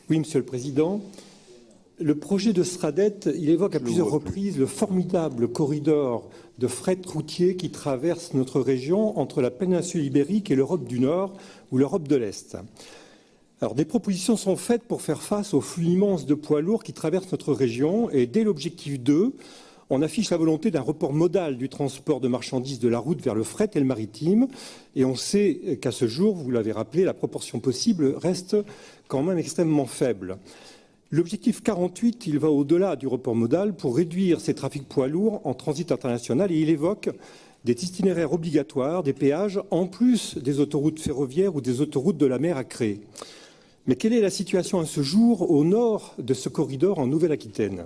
Oui, Monsieur le Président. Le projet de Stradet, il évoque à plusieurs reprises le formidable corridor de fret routier qui traverse notre région entre la péninsule ibérique et l'Europe du Nord ou l'Europe de l'Est. Alors, des propositions sont faites pour faire face au flux immense de poids lourds qui traversent notre région et dès l'objectif 2, on affiche la volonté d'un report modal du transport de marchandises de la route vers le fret et le maritime. Et on sait qu'à ce jour, vous l'avez rappelé, la proportion possible reste quand même extrêmement faible. L'objectif 48, il va au-delà du report modal pour réduire ces trafics poids lourds en transit international et il évoque des itinéraires obligatoires, des péages, en plus des autoroutes ferroviaires ou des autoroutes de la mer à créer. Mais quelle est la situation à ce jour au nord de ce corridor en Nouvelle-Aquitaine ?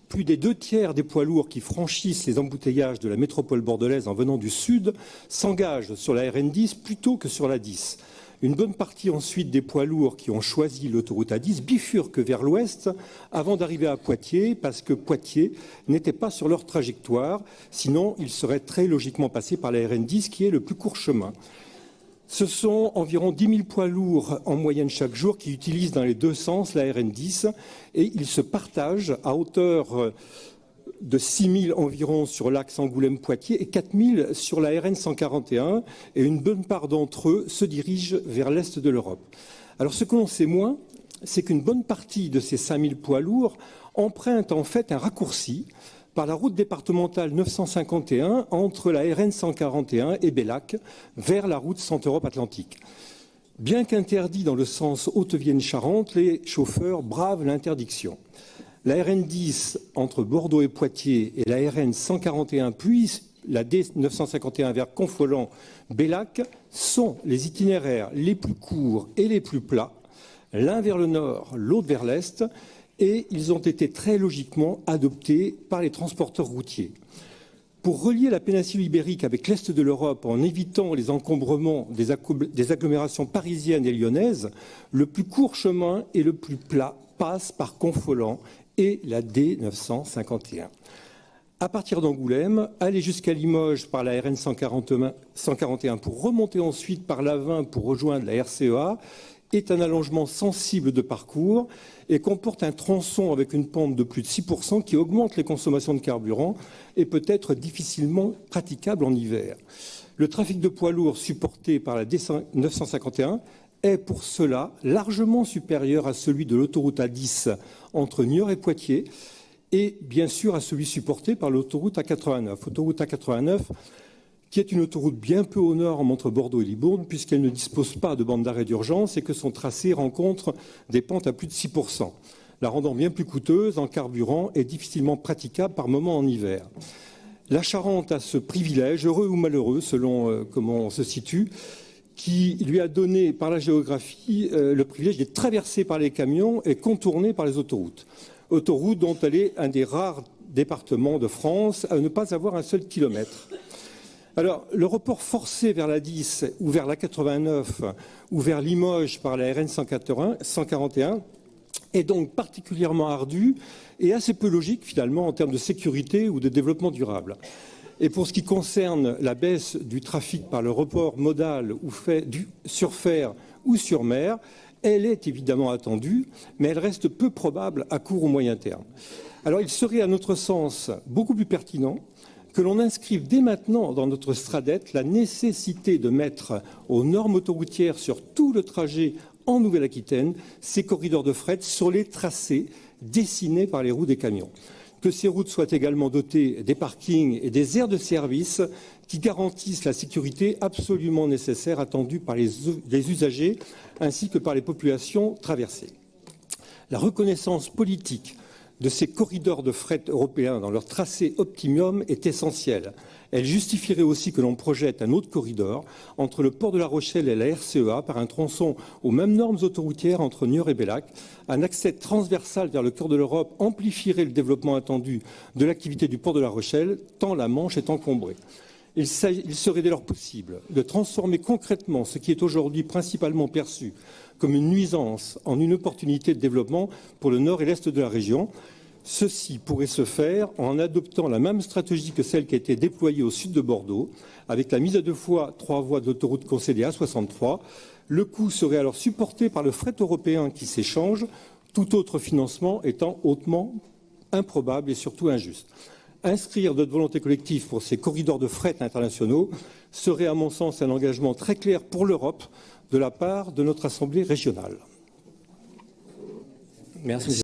Plus des 2/3 des poids lourds qui franchissent les embouteillages de la métropole bordelaise en venant du sud s'engagent sur la RN10 plutôt que sur la 10. Une bonne partie ensuite des poids lourds qui ont choisi l'autoroute A10 bifurquent vers l'ouest avant d'arriver à Poitiers parce que Poitiers n'était pas sur leur trajectoire. Sinon, ils seraient très logiquement passés par la RN10 qui est le plus court chemin. Ce sont environ 10 000 poids lourds en moyenne chaque jour qui utilisent dans les deux sens la RN10 et ils se partagent à hauteur de 6 000 environ sur l'axe Angoulême-Poitiers et 4 000 sur la RN 141 et une bonne part d'entre eux se dirigent vers l'est de l'Europe. Alors ce que l'on sait moins, c'est qu'une bonne partie de ces 5 000 poids lourds empruntent en fait un raccourci par la route départementale 951 entre la RN 141 et Bellac vers la route Centre-Europe Atlantique. Bien qu'interdit dans le sens Haute-Vienne-Charente, les chauffeurs bravent l'interdiction. La RN10 entre Bordeaux et Poitiers et la RN 141 puis la D951 vers Confolens-Bellac sont les itinéraires les plus courts et les plus plats, l'un vers le nord, l'autre vers l'est, et ils ont été très logiquement adoptés par les transporteurs routiers. Pour relier la péninsule ibérique avec l'est de l'Europe en évitant les encombrements des agglomérations parisiennes et lyonnaises, le plus court chemin et le plus plat passe par Confolens et la D951. À partir d'Angoulême, aller jusqu'à Limoges par la RN 141 pour remonter ensuite par l'A20 pour rejoindre la RCEA est un allongement sensible de parcours et comporte un tronçon avec une pente de plus de 6% qui augmente les consommations de carburant et peut être difficilement praticable en hiver. Le trafic de poids lourds supporté par la D951 est pour cela largement supérieur à celui de l'autoroute A10 entre Niort et Poitiers et bien sûr à celui supporté par l'autoroute A89. Autoroute A89 qui est une autoroute bien peu au nord entre Bordeaux et Libourne puisqu'elle ne dispose pas de bande d'arrêt d'urgence et que son tracé rencontre des pentes à plus de 6%, la rendant bien plus coûteuse en carburant et difficilement praticable par moments en hiver. La Charente a ce privilège, heureux ou malheureux selon comment on se situe, qui lui a donné par la géographie le privilège d'être traversée par les camions et contournée par les autoroutes. Autoroute dont elle est un des rares départements de France à ne pas avoir un seul kilomètre. Alors, le report forcé vers la 10 ou vers la 89 ou vers Limoges par la RN 141 est donc particulièrement ardu et assez peu logique finalement en termes de sécurité ou de développement durable. Et pour ce qui concerne la baisse du trafic par le report modal ou fait sur fer ou sur mer, elle est évidemment attendue, mais elle reste peu probable à court ou moyen terme. Alors il serait à notre sens beaucoup plus pertinent que l'on inscrive dès maintenant dans notre Stradet la nécessité de mettre aux normes autoroutières sur tout le trajet en Nouvelle-Aquitaine ces corridors de fret sur les tracés dessinés par les roues des camions. Que ces routes soient également dotées des parkings et des aires de service qui garantissent la sécurité absolument nécessaire attendue par les usagers ainsi que par les populations traversées. La reconnaissance politique de ces corridors de fret européens dans leur tracé optimum est essentielle. Elle justifierait aussi que l'on projette un autre corridor entre le port de La Rochelle et la RCEA par un tronçon aux mêmes normes autoroutières entre Niort et Bellac. Un accès transversal vers le cœur de l'Europe amplifierait le développement attendu de l'activité du port de La Rochelle, tant la Manche est encombrée. Il serait dès lors possible de transformer concrètement ce qui est aujourd'hui principalement perçu comme une nuisance en une opportunité de développement pour le nord et l'est de la région. Ceci pourrait se faire en adoptant la même stratégie que celle qui a été déployée au sud de Bordeaux, avec la mise à 2 fois 3 voies d'autoroute concédée à 63, Le coût serait alors supporté par le fret européen qui s'échange, tout autre financement étant hautement improbable et surtout injuste. Inscrire notre volonté collective pour ces corridors de fret internationaux serait, à mon sens, un engagement très clair pour l'Europe de la part de notre Assemblée régionale. Merci.